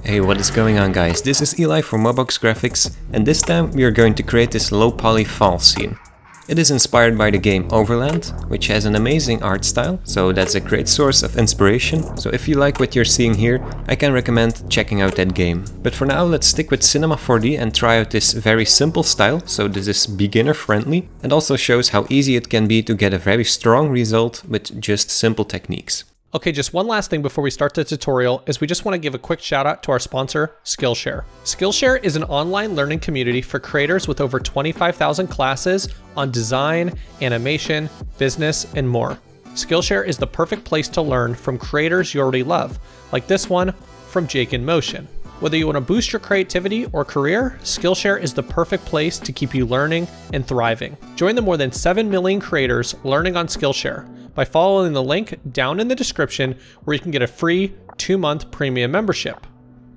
Hey, what is going on guys? This is Eli from MOBOX Graphics, and this time we are going to create this low poly fall scene. It is inspired by the game Overland, which has an amazing art style, so that's a great source of inspiration. So if you like what you're seeing here, I can recommend checking out that game. But for now, let's stick with Cinema 4D and try out this very simple style, so this is beginner friendly, and also shows how easy it can be to get a very strong result with just simple techniques. Okay, just one last thing before we start the tutorial is we just want to give a quick shout out to our sponsor, Skillshare. Skillshare is an online learning community for creators with over 25,000 classes on design, animation, business, and more. Skillshare is the perfect place to learn from creators you already love, like this one from Jake in Motion. Whether you want to boost your creativity or career, Skillshare is the perfect place to keep you learning and thriving. Join the more than 7 million creators learning on Skillshare by following the link down in the description where you can get a free 2-month premium membership.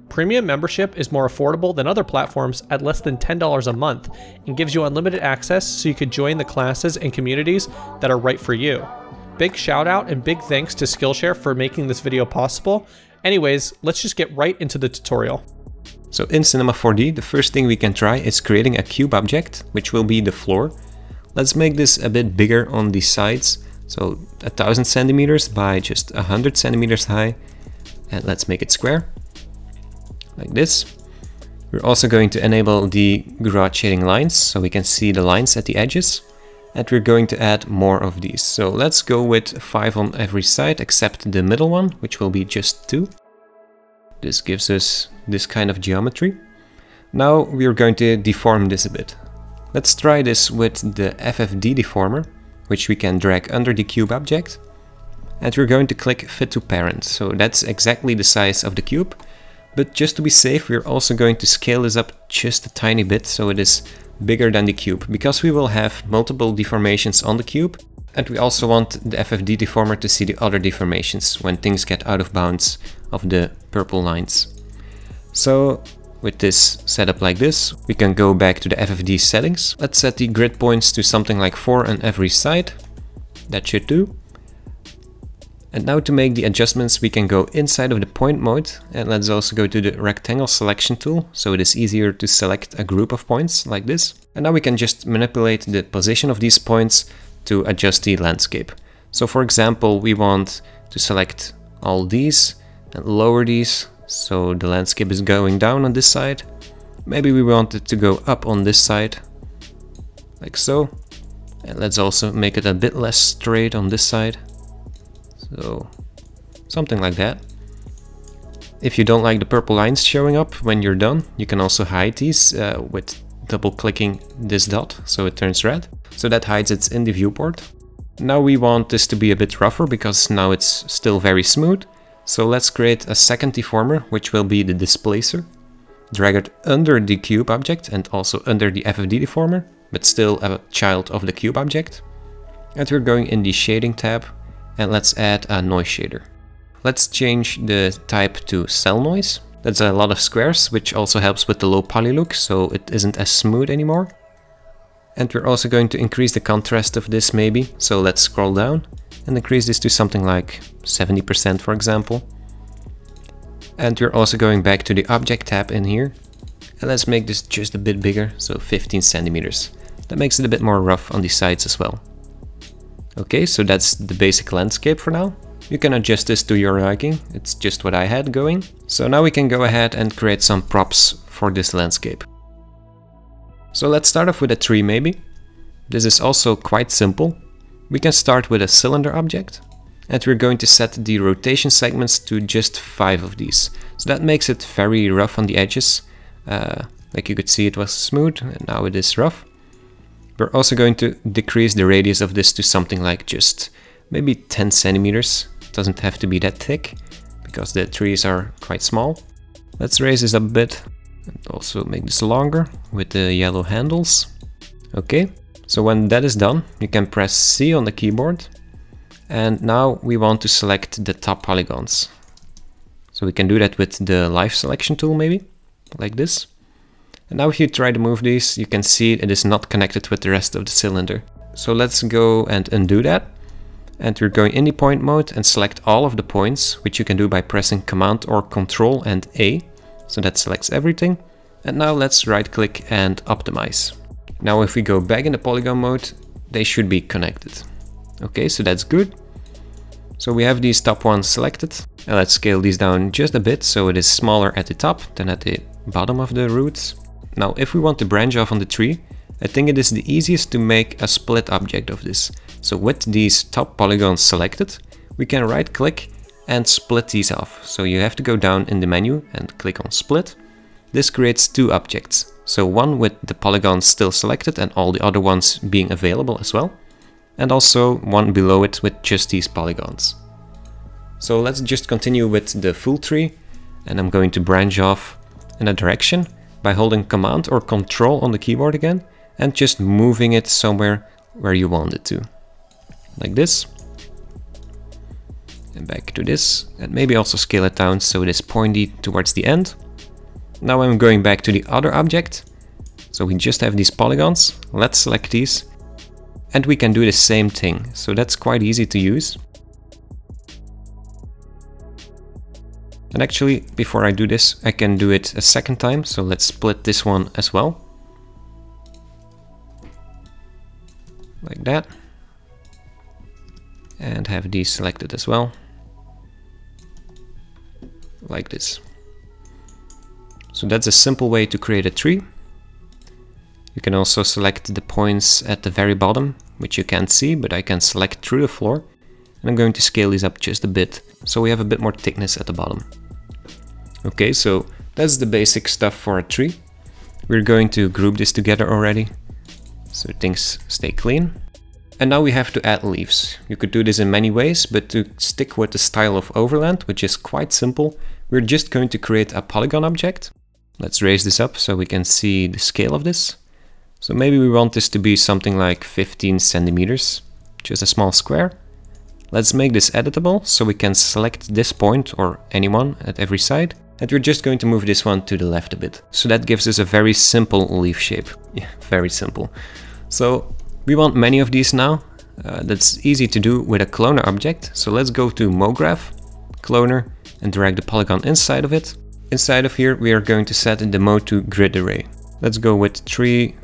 Premium membership is more affordable than other platforms at less than $10 a month and gives you unlimited access so you can join the classes and communities that are right for you. Big shout out and big thanks to Skillshare for making this video possible. Anyways, let's just get right into the tutorial. So in Cinema 4D, the first thing we can try is creating a cube object, which will be the floor. Let's make this a bit bigger on the sides. So 1000 centimeters by just 100 centimeters high, and let's make it square, like this. We're also going to enable the garage shading lines, so we can see the lines at the edges, and we're going to add more of these. So let's go with 5 on every side, except the middle one, which will be just 2. This gives us this kind of geometry. Now we're going to deform this a bit. Let's try this with the FFD deformer, which we can drag under the cube object, and we're going to click Fit to Parent. So that's exactly the size of the cube, but just to be safe, we're also going to scale this up just a tiny bit so it is bigger than the cube, because we will have multiple deformations on the cube, and we also want the FFD deformer to see the other deformations when things get out of bounds of the purple lines. So with this setup like this, we can go back to the FFD settings. Let's set the grid points to something like 4 on every side. That should do. And now to make the adjustments, we can go inside of the point mode, and let's also go to the rectangle selection tool, so it is easier to select a group of points like this. And now we can just manipulate the position of these points to adjust the landscape. So for example, we want to select all these and lower these, so the landscape is going down on this side. Maybe we want it to go up on this side, like so. And let's also make it a bit less straight on this side. So something like that. If you don't like the purple lines showing up when you're done, you can also hide these with double clicking this dot so it turns red. So that hides it in the viewport. Now we want this to be a bit rougher because now it's still very smooth. So let's create a second deformer, which will be the displacer. Drag it under the cube object and also under the FFD deformer, but still a child of the cube object. And we're going in the shading tab, and let's add a noise shader. Let's change the type to cell noise. That's a lot of squares, which also helps with the low poly look, so it isn't as smooth anymore. And we're also going to increase the contrast of this maybe, so let's scroll down and increase this to something like 70% for example. And we're also going back to the object tab in here, and let's make this just a bit bigger, so 15 centimeters. That makes it a bit more rough on the sides as well. Okay, so that's the basic landscape for now. You can adjust this to your liking, it's just what I had going. So now we can go ahead and create some props for this landscape. So let's start off with a tree maybe. This is also quite simple. We can start with a cylinder object, and we're going to set the rotation segments to just 5 of these. So that makes it very rough on the edges. Like you could see, it was smooth and now it is rough. We're also going to decrease the radius of this to something like just maybe 10 centimeters. It doesn't have to be that thick because the trees are quite small. Let's raise this up a bit and also make this longer with the yellow handles. Okay, so when that is done, you can press C on the keyboard, and now we want to select the top polygons. So we can do that with the live selection tool maybe, like this. And now if you try to move these, you can see it is not connected with the rest of the cylinder. So let's go and undo that. And we're going in the point mode and select all of the points, which you can do by pressing Command or Control and A. So that selects everything. And now let's right click and optimize. Now if we go back in the polygon mode, they should be connected. Okay, so that's good. So we have these top ones selected. And let's scale these down just a bit so it is smaller at the top than at the bottom of the roots. Now if we want to branch off on the tree, I think it is the easiest to make a split object of this. So with these top polygons selected, we can right click and split these off. So you have to go down in the menu and click on split. This creates two objects. So one with the polygons still selected and all the other ones being available as well. And also one below it with just these polygons. So let's just continue with the full tree, and I'm going to branch off in a direction by holding Command or Control on the keyboard again and just moving it somewhere where you want it to. Like this. And back to this, and maybe also scale it down so it is pointy towards the end. Now I'm going back to the other object. So we just have these polygons. Let's select these. And we can do the same thing. So that's quite easy to use. And actually, before I do this, I can do it a second time. So let's split this one as well. Like that. And have these selected as well. Like this. So that's a simple way to create a tree. You can also select the points at the very bottom, which you can't see, but I can select through the floor. And I'm going to scale these up just a bit, so we have a bit more thickness at the bottom. Okay, so that's the basic stuff for a tree. We're going to group this together already, so things stay clean. And now we have to add leaves. You could do this in many ways, but to stick with the style of Overland, which is quite simple, we're just going to create a polygon object. Let's raise this up so we can see the scale of this. So maybe we want this to be something like 15 centimeters, just a small square. Let's make this editable so we can select this point or anyone at every side. And we're just going to move this one to the left a bit. So that gives us a very simple leaf shape. Yeah, very simple. So we want many of these now. That's easy to do with a cloner object. So let's go to MoGraph, Cloner, and drag the polygon inside of it. Inside of here we are going to set the mode to grid array. Let's go with 3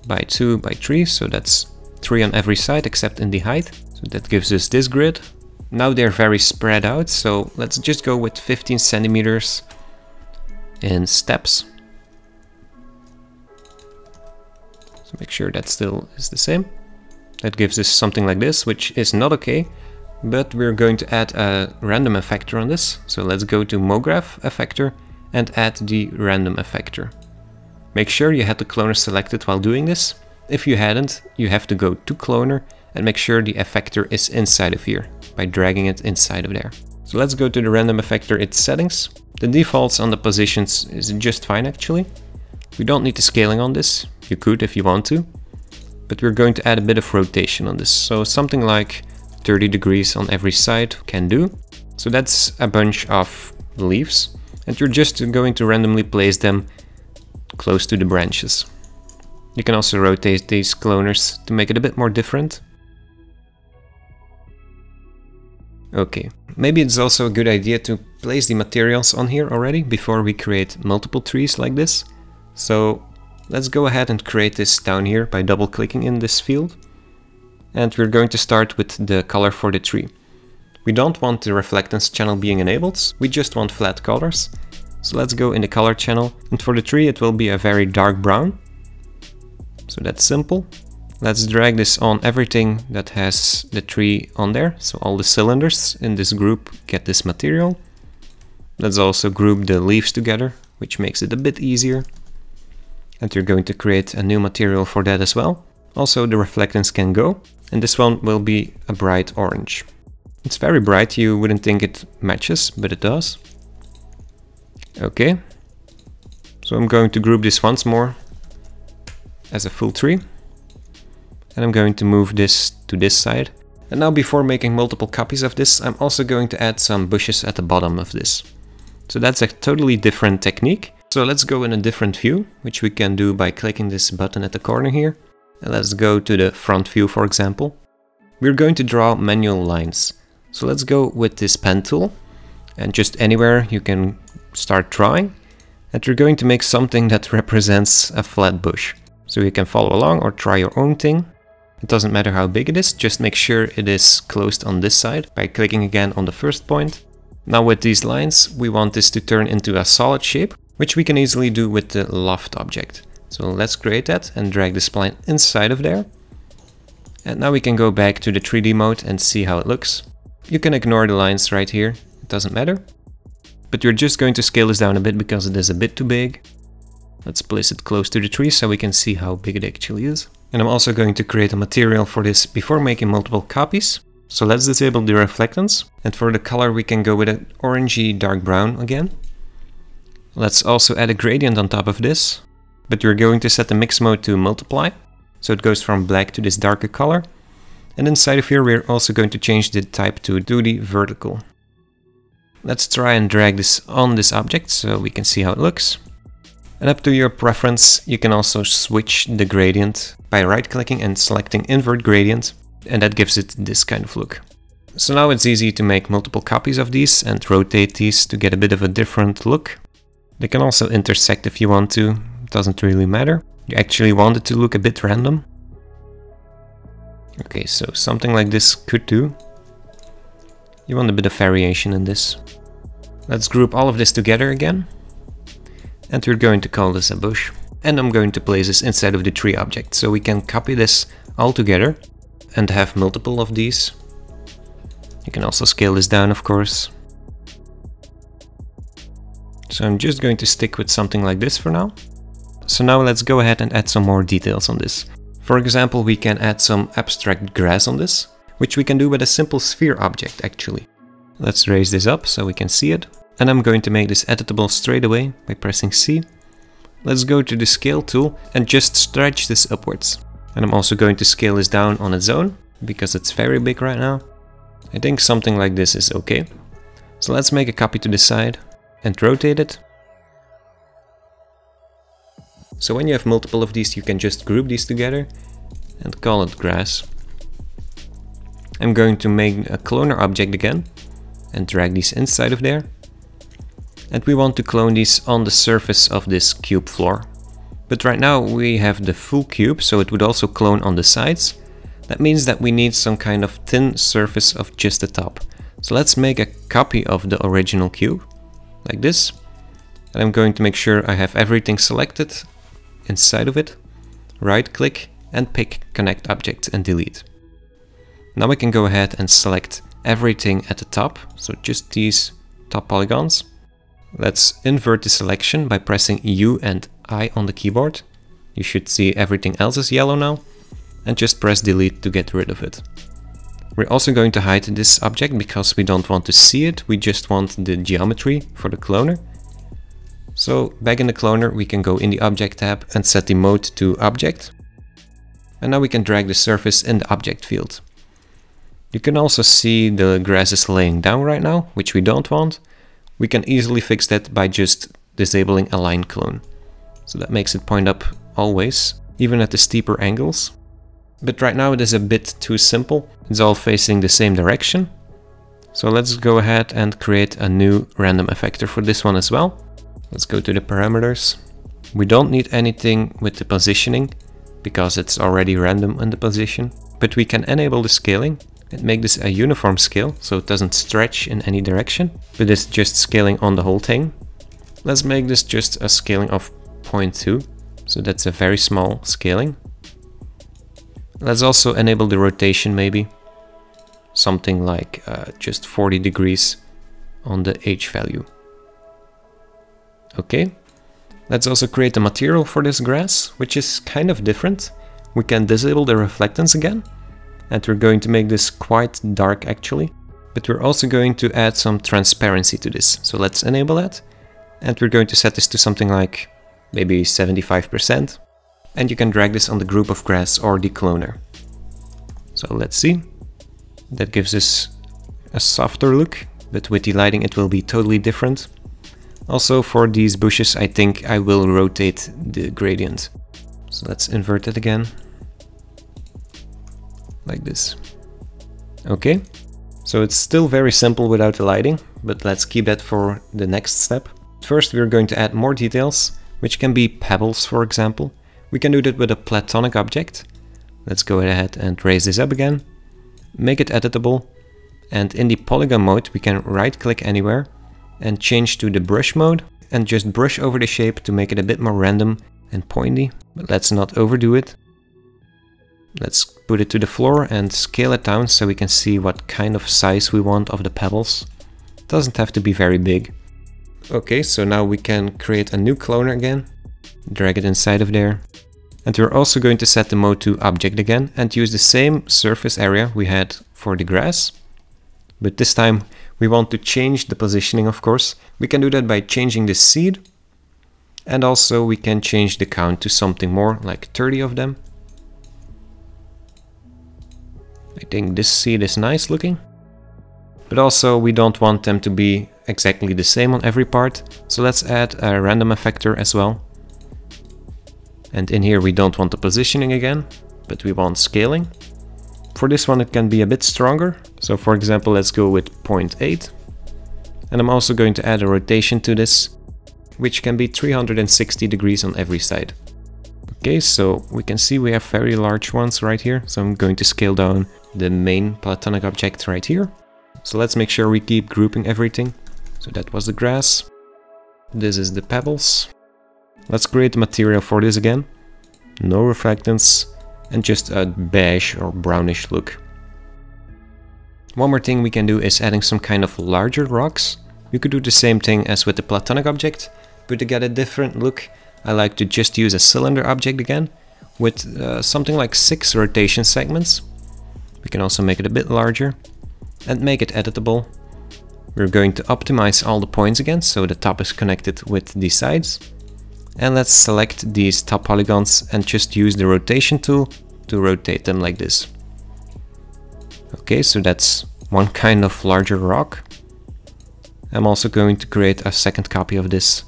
by 2 by 3, so that's 3 on every side except in the height. So that gives us this grid. Now they're very spread out, so let's just go with 15 centimeters in steps. So make sure that still is the same. That gives us something like this, which is not okay, but we're going to add a random effector on this. So let's go to MoGraph effector and add the random effector. Make sure you had the cloner selected while doing this. If you hadn't, you have to go to cloner and make sure the effector is inside of here by dragging it inside of there. So let's go to the random effector, its settings. The defaults on the positions is just fine actually. We don't need the scaling on this. You could if you want to, but we're going to add a bit of rotation on this. So something like 30 degrees on every side can do. So that's a bunch of leaves, and you're just going to randomly place them close to the branches. You can also rotate these cloners to make it a bit more different. Okay, maybe it's also a good idea to place the materials on here already before we create multiple trees like this. So let's go ahead and create this down here by double clicking in this field. And we're going to start with the color for the tree. We don't want the reflectance channel being enabled, we just want flat colors. So let's go in the color channel, and for the tree it will be a very dark brown. So that's simple. Let's drag this on everything that has the tree on there. So all the cylinders in this group get this material. Let's also group the leaves together, which makes it a bit easier. And we're going to create a new material for that as well. Also the reflectance can go, and this one will be a bright orange. It's very bright, you wouldn't think it matches, but it does. Okay, so I'm going to group this once more as a full tree. And I'm going to move this to this side. And now before making multiple copies of this, I'm also going to add some bushes at the bottom of this. So that's a totally different technique. So let's go in a different view, which we can do by clicking this button at the corner here. And let's go to the front view, for example. We're going to draw manual lines. So let's go with this pen tool, and just anywhere you can start drawing. And we're going to make something that represents a flat bush. So you can follow along or try your own thing. It doesn't matter how big it is, just make sure it is closed on this side by clicking again on the first point. Now with these lines, we want this to turn into a solid shape, which we can easily do with the loft object. So let's create that and drag the spline inside of there. And now we can go back to the 3D mode and see how it looks. You can ignore the lines right here, it doesn't matter. But we're just going to scale this down a bit because it is a bit too big. Let's place it close to the tree so we can see how big it actually is. And I'm also going to create a material for this before making multiple copies. So let's disable the reflectance. And for the color we can go with an orangey dark brown again. Let's also add a gradient on top of this. But we're going to set the mix mode to multiply. So it goes from black to this darker color. And inside of here we're also going to change the type to 2D vertical. Let's try and drag this on this object so we can see how it looks. And up to your preference, you can also switch the gradient by right-clicking and selecting invert gradient, and that gives it this kind of look. So now it's easy to make multiple copies of these and rotate these to get a bit of a different look. They can also intersect if you want to, it doesn't really matter. You actually want it to look a bit random. Okay, so something like this could do. You want a bit of variation in this. Let's group all of this together again. And we're going to call this a bush. And I'm going to place this inside of the tree object, so we can copy this all together and have multiple of these. You can also scale this down, of course. So I'm just going to stick with something like this for now. So now let's go ahead and add some more details on this. For example, we can add some abstract grass on this, which we can do with a simple sphere object actually. Let's raise this up so we can see it. And I'm going to make this editable straight away by pressing C. Let's go to the scale tool and just stretch this upwards. And I'm also going to scale this down on its own, because it's very big right now. I think something like this is okay. So let's make a copy to the side and rotate it. So when you have multiple of these, you can just group these together and call it grass. I'm going to make a cloner object again and drag these inside of there. And we want to clone these on the surface of this cube floor. But right now we have the full cube, so it would also clone on the sides. That means that we need some kind of thin surface of just the top. So let's make a copy of the original cube, like this. And I'm going to make sure I have everything selected inside of it. Right click and pick Connect Object and delete. Now we can go ahead and select everything at the top, so just these top polygons. Let's invert the selection by pressing U and I on the keyboard. You should see everything else is yellow now. And just press delete to get rid of it. We're also going to hide this object because we don't want to see it. We just want the geometry for the cloner. So back in the cloner we can go in the object tab and set the mode to object. And now we can drag the surface in the object field. You can also see the grass is laying down right now, which we don't want. We can easily fix that by just disabling Align Clone. So that makes it point up always, even at the steeper angles. But right now it is a bit too simple. It's all facing the same direction. So let's go ahead and create a new random effector for this one as well. Let's go to the parameters. We don't need anything with the positioning because it's already random in the position. But we can enable the scaling and make this a uniform scale, so it doesn't stretch in any direction, but it's just scaling on the whole thing. Let's make this just a scaling of 0.2, so that's a very small scaling. Let's also enable the rotation maybe, something like just 40 degrees on the H value. Okay, let's also create a material for this grass, which is kind of different. We can disable the reflectance again. And we're going to make this quite dark actually. But we're also going to add some transparency to this. So let's enable that. And we're going to set this to something like maybe 75%. And you can drag this on the group of grass or the cloner. So let's see. That gives us a softer look, but with the lighting it will be totally different. Also for these bushes I think I will rotate the gradient. So let's invert it again. Like this. Okay, so it's still very simple without the lighting, but let's keep that for the next step. First, we're going to add more details, which can be pebbles, for example. We can do that with a platonic object. Let's go ahead and raise this up again, make it editable, and in the polygon mode we can right click anywhere and change to the brush mode and just brush over the shape to make it a bit more random and pointy, but let's not overdo it. Let's put it to the floor and scale it down so we can see what kind of size we want of the pebbles. It doesn't have to be very big. Okay, so now we can create a new cloner again, drag it inside of there. And we're also going to set the mode to object again and use the same surface area we had for the grass. But this time we want to change the positioning, of course. We can do that by changing the seed. And also we can change the count to something more like 30 of them. I think this seed is nice looking. But also we don't want them to be exactly the same on every part. So let's add a random effector as well. And in here we don't want the positioning again, but we want scaling. For this one it can be a bit stronger. So for example, let's go with 0.8. And I'm also going to add a rotation to this, which can be 360 degrees on every side. Okay, so we can see we have very large ones right here. So I'm going to scale down the main platonic object right here. So let's make sure we keep grouping everything. So that was the grass. This is the pebbles. Let's create the material for this again. No reflectance and just a beige or brownish look. One more thing we can do is adding some kind of larger rocks. You could do the same thing as with the platonic object, but to get a different look, I like to just use a cylinder object again with something like 6 rotation segments. We can also make it a bit larger and make it editable. We're going to optimize all the points again, so the top is connected with the sides. And let's select these top polygons and just use the rotation tool to rotate them like this. Okay, so that's one kind of larger rock. I'm also going to create a second copy of this,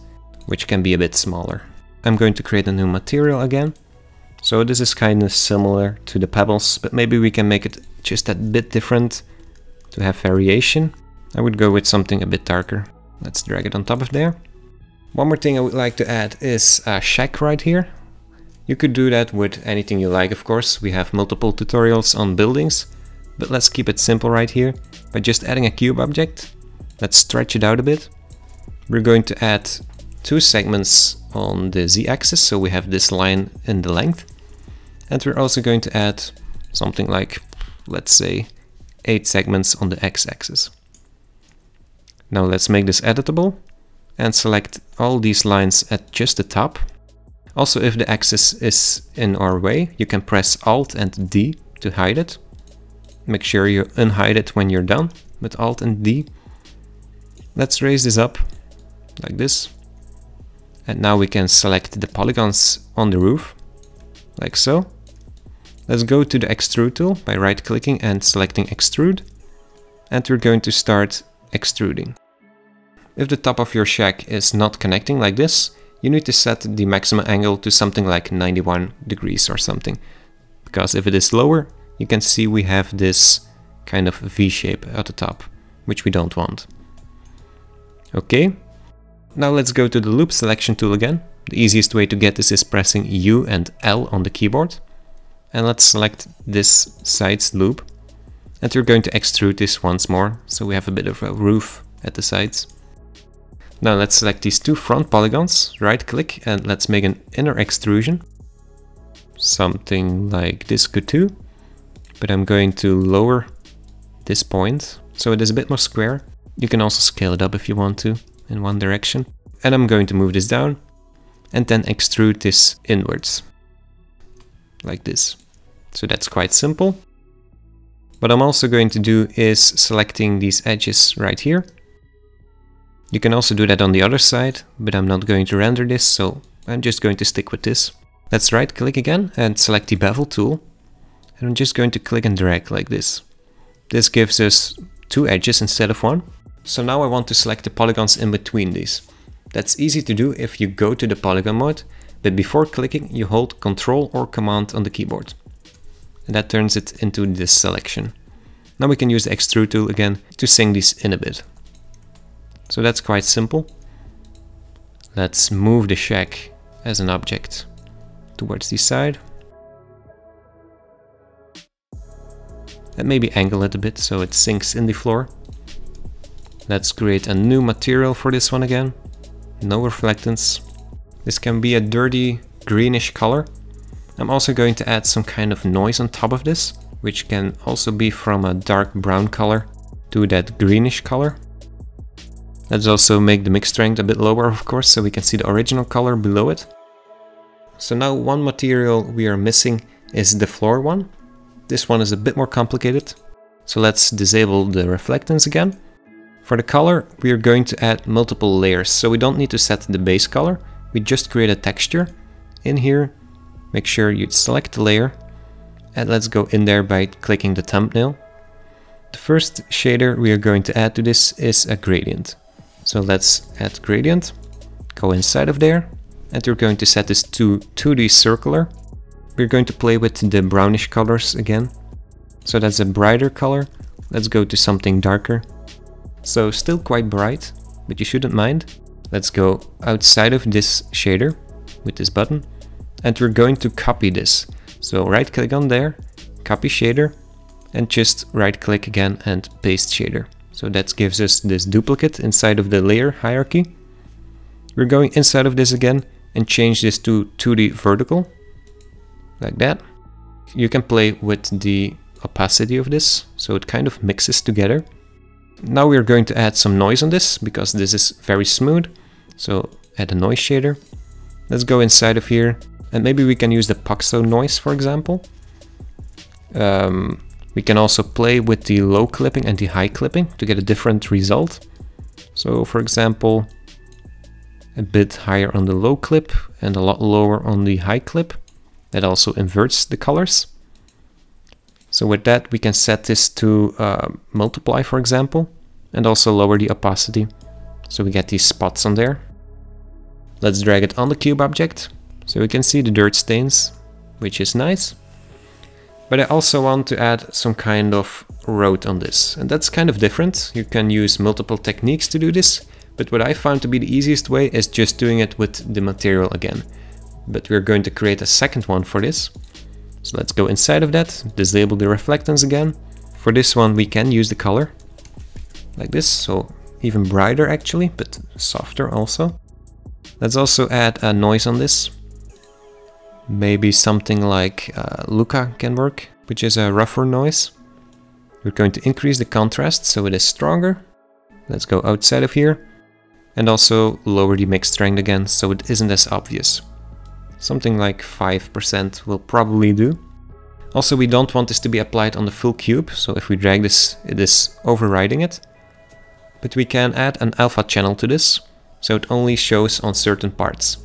which can be a bit smaller. I'm going to create a new material again. So this is kind of similar to the pebbles, but maybe we can make it just a bit different to have variation. I would go with something a bit darker. Let's drag it on top of there. One more thing I would like to add is a shack right here. You could do that with anything you like, of course. We have multiple tutorials on buildings, but let's keep it simple right here by just adding a cube object. Let's stretch it out a bit. We're going to add 2 segments on the z-axis, so we have this line in the length. And we're also going to add something like, let's say, 8 segments on the x-axis. Now let's make this editable and select all these lines at just the top. Also, if the axis is in our way, you can press Alt and D to hide it. Make sure you unhide it when you're done with Alt and D. Let's raise this up like this. And now we can select the polygons on the roof, like so. Let's go to the extrude tool by right clicking and selecting extrude. And we're going to start extruding. If the top of your shack is not connecting like this, you need to set the maximum angle to something like 91 degrees or something. Because if it is lower, you can see we have this kind of V shape at the top, which we don't want. Okay, now let's go to the loop selection tool again. The easiest way to get this is pressing U and L on the keyboard. And let's select this sides loop. And we're going to extrude this once more, so we have a bit of a roof at the sides. Now let's select these 2 front polygons, right click, and let's make an inner extrusion. Something like this could too, but I'm going to lower this point so it is a bit more square. You can also scale it up if you want to in one direction. And I'm going to move this down and then extrude this inwards like this. So that's quite simple. What I'm also going to do is selecting these edges right here. You can also do that on the other side, but I'm not going to render this, so I'm just going to stick with this. Let's right click again and select the bevel tool. And I'm just going to click and drag like this. This gives us 2 edges instead of 1. So now I want to select the polygons in between these. That's easy to do if you go to the polygon mode, but before clicking you hold Ctrl or Command on the keyboard. And that turns it into this selection. Now we can use the extrude tool again to sink these in a bit. So that's quite simple. Let's move the shack as an object towards the side. And maybe angle it a bit so it sinks in the floor. Let's create a new material for this one again. No reflectance. This can be a dirty greenish color. I'm also going to add some kind of noise on top of this, which can also be from a dark brown color to that greenish color. Let's also make the mix strength a bit lower, of course, so we can see the original color below it. So now one material we are missing is the floor one. This one is a bit more complicated. So let's disable the reflectance again. For the color, we are going to add multiple layers, so we don't need to set the base color. We just create a texture. In here, make sure you select the layer, and let's go in there by clicking the thumbnail. The first shader we are going to add to this is a gradient. So let's add gradient, go inside of there, and we're going to set this to 2D circular. We're going to play with the brownish colors again. So that's a brighter color. Let's go to something darker. So still quite bright, but you shouldn't mind. Let's go outside of this shader with this button, and we're going to copy this. So right click on there, copy shader, and just right click again and paste shader. So that gives us this duplicate inside of the layer hierarchy. We're going inside of this again and change this to 2D vertical, like that. You can play with the opacity of this, so it kind of mixes together. Now we're going to add some noise on this, because this is very smooth. So add a noise shader. Let's go inside of here, and maybe we can use the Paxo noise, for example. We can also play with the low clipping and the high clipping to get a different result. So for example, a bit higher on the low clip and a lot lower on the high clip. That also inverts the colors. So with that, we can set this to multiply, for example, and also lower the opacity, so we get these spots on there. Let's drag it on the cube object, so we can see the dirt stains, which is nice. But I also want to add some kind of road on this, and that's kind of different. You can use multiple techniques to do this, but what I found to be the easiest way is just doing it with the material again. But we're going to create a second one for this. So let's go inside of that, disable the reflectance again. For this one we can use the color, like this, so even brighter actually, but softer also. Let's also add a noise on this. Maybe something like Luca can work, which is a rougher noise. We're going to increase the contrast so it is stronger. Let's go outside of here, and also lower the mix strength again so it isn't as obvious. Something like 5% will probably do. Also, we don't want this to be applied on the full cube, so if we drag this, it is overriding it. But we can add an alpha channel to this, so it only shows on certain parts.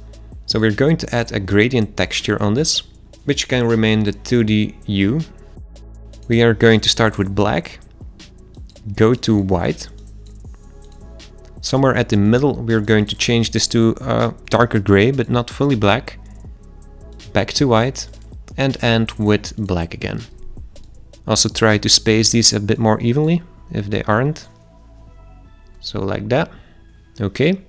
So we're going to add a gradient texture on this, which can remain the 2D hue. We are going to start with black, go to white. Somewhere at the middle, we're going to change this to a darker gray, but not fully black. Back to white, and end with black again. Also try to space these a bit more evenly if they aren't. So like that. Okay.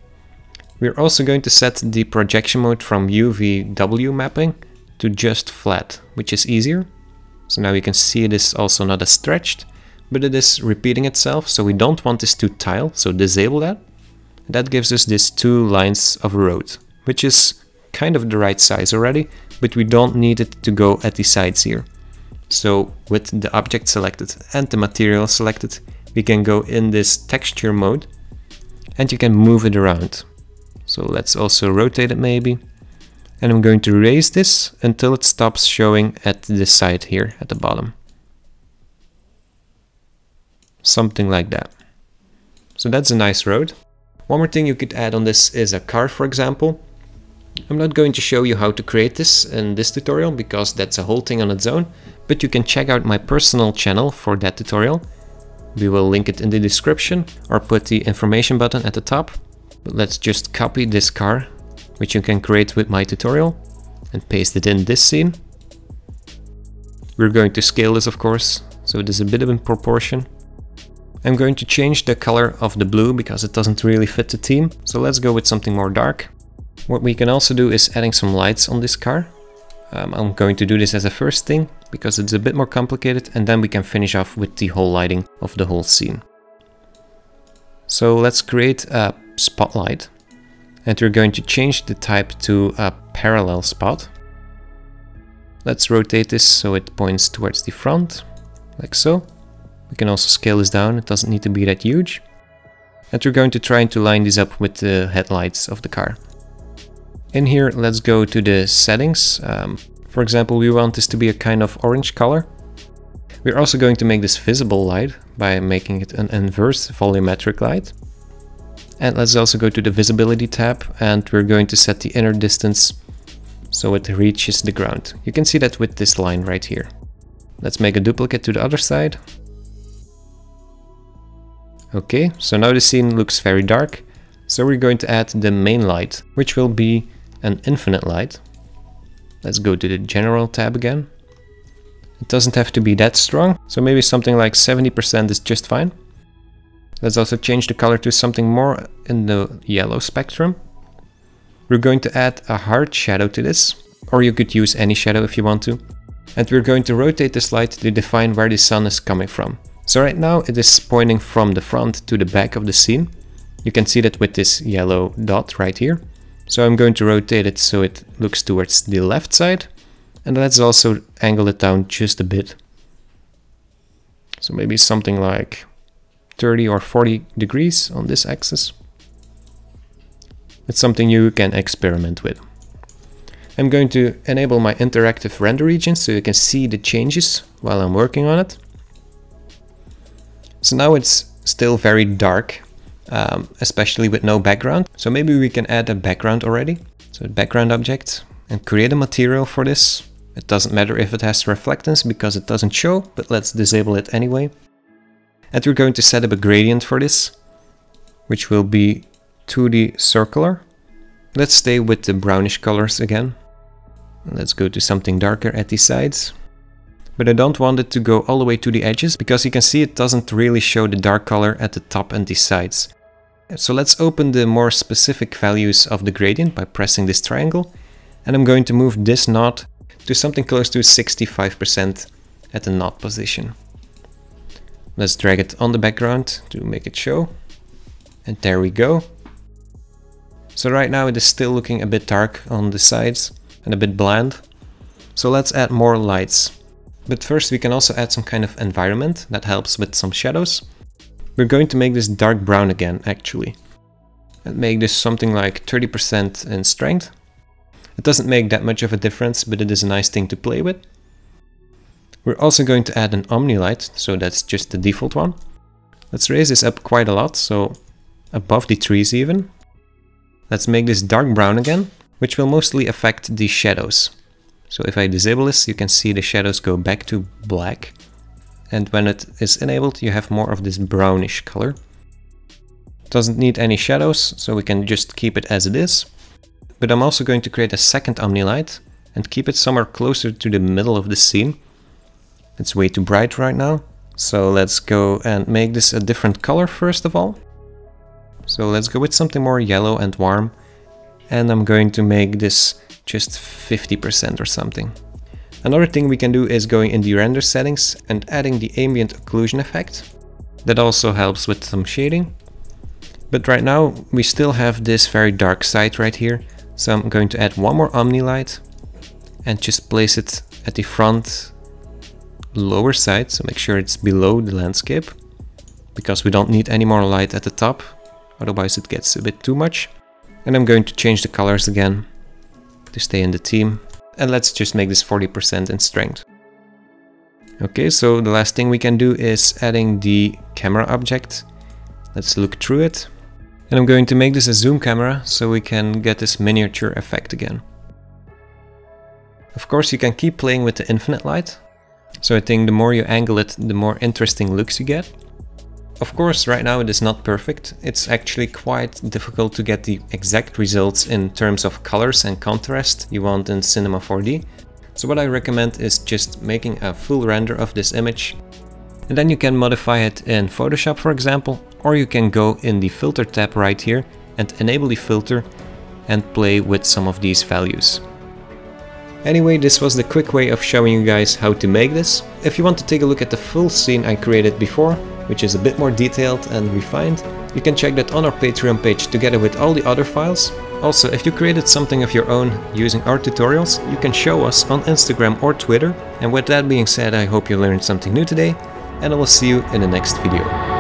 We're also going to set the projection mode from UVW mapping to just flat, which is easier. So now you can see it is also not as stretched, but it is repeating itself, so we don't want this to tile, so disable that. That gives us this 2 lines of a road, which is kind of the right size already, but we don't need it to go at the sides here. So with the object selected and the material selected, we can go in this texture mode and you can move it around. So let's also rotate it maybe. And I'm going to raise this until it stops showing at this side here at the bottom. Something like that. So that's a nice road. One more thing you could add on this is a car, for example. I'm not going to show you how to create this in this tutorial because that's a whole thing on its own, but you can check out my personal channel for that tutorial. We will link it in the description or put the information button at the top. But let's just copy this car, which you can create with my tutorial, and paste it in this scene. We're going to scale this, of course, so it is a bit of in proportion. I'm going to change the color of the blue because it doesn't really fit the theme, so let's go with something more dark. What we can also do is adding some lights on this car. I'm going to do this as a first thing because it's a bit more complicated, and then we can finish off with the whole lighting of the whole scene. So let's create a spotlight, and we're going to change the type to a parallel spot. Let's rotate this so it points towards the front, like so. We can also scale this down, it doesn't need to be that huge. And we're going to try to line this up with the headlights of the car. In here, let's go to the settings. For example, we want this to be a kind of orange color. We're also going to make this visible light by making it an inverse volumetric light. And let's also go to the visibility tab, and we're going to set the inner distance so it reaches the ground. You can see that with this line right here. Let's make a duplicate to the other side. Okay, so now the scene looks very dark. So we're going to add the main light, which will be an infinite light. Let's go to the general tab again. It doesn't have to be that strong, so maybe something like 70% is just fine. Let's also change the color to something more in the yellow spectrum. We're going to add a hard shadow to this, or you could use any shadow if you want to. And we're going to rotate this light to define where the sun is coming from. So right now it is pointing from the front to the back of the scene. You can see that with this yellow dot right here. So I'm going to rotate it so it looks towards the left side. And let's also angle it down just a bit. So maybe something like 30 or 40 degrees on this axis. It's something you can experiment with. I'm going to enable my interactive render region so you can see the changes while I'm working on it. So now it's still very dark, especially with no background. So maybe we can add a background already. So background object, and create a material for this. It doesn't matter if it has reflectance because it doesn't show, but let's disable it anyway. And we're going to set up a gradient for this, which will be 2D circular. Let's stay with the brownish colors again. Let's go to something darker at the sides. But I don't want it to go all the way to the edges, because you can see it doesn't really show the dark color at the top and the sides. So let's open the more specific values of the gradient by pressing this triangle. And I'm going to move this knot to something close to 65% at the knot position. Let's drag it on the background to make it show. And there we go. So right now it is still looking a bit dark on the sides and a bit bland. So let's add more lights. But first we can also add some kind of environment that helps with some shadows. We're going to make this dark brown again, actually. And make this something like 30% in strength. It doesn't make that much of a difference, but it is a nice thing to play with. We're also going to add an omni light, so that's just the default one. Let's raise this up quite a lot, so above the trees even. Let's make this dark brown again, which will mostly affect the shadows. So if I disable this, you can see the shadows go back to black. And when it is enabled, you have more of this brownish color. Doesn't need any shadows, so we can just keep it as it is. But I'm also going to create a second omni light and keep it somewhere closer to the middle of the scene. It's way too bright right now. So let's go and make this a different color first of all. So let's go with something more yellow and warm. And I'm going to make this just 50% or something. Another thing we can do is going in the render settings and adding the ambient occlusion effect. That also helps with some shading. But right now we still have this very dark side right here. So I'm going to add one more omni light and just place it at the front lower side. So make sure it's below the landscape, because we don't need any more light at the top. Otherwise it gets a bit too much. And I'm going to change the colors again to stay in the theme. And let's just make this 40% in strength. Okay, so the last thing we can do is adding the camera object. Let's look through it. And I'm going to make this a zoom camera so we can get this miniature effect again. Of course, you can keep playing with the infinite light. So I think the more you angle it, the more interesting looks you get. Of course, right now it is not perfect. It's actually quite difficult to get the exact results in terms of colors and contrast you want in Cinema 4D. So what I recommend is just making a full render of this image. And then you can modify it in Photoshop, for example, or you can go in the filter tab right here and enable the filter and play with some of these values. Anyway, this was the quick way of showing you guys how to make this. If you want to take a look at the full scene I created before, which is a bit more detailed and refined, you can check that on our Patreon page together with all the other files. Also, if you created something of your own using our tutorials, you can show us on Instagram or Twitter. And with that being said, I hope you learned something new today, and I will see you in the next video.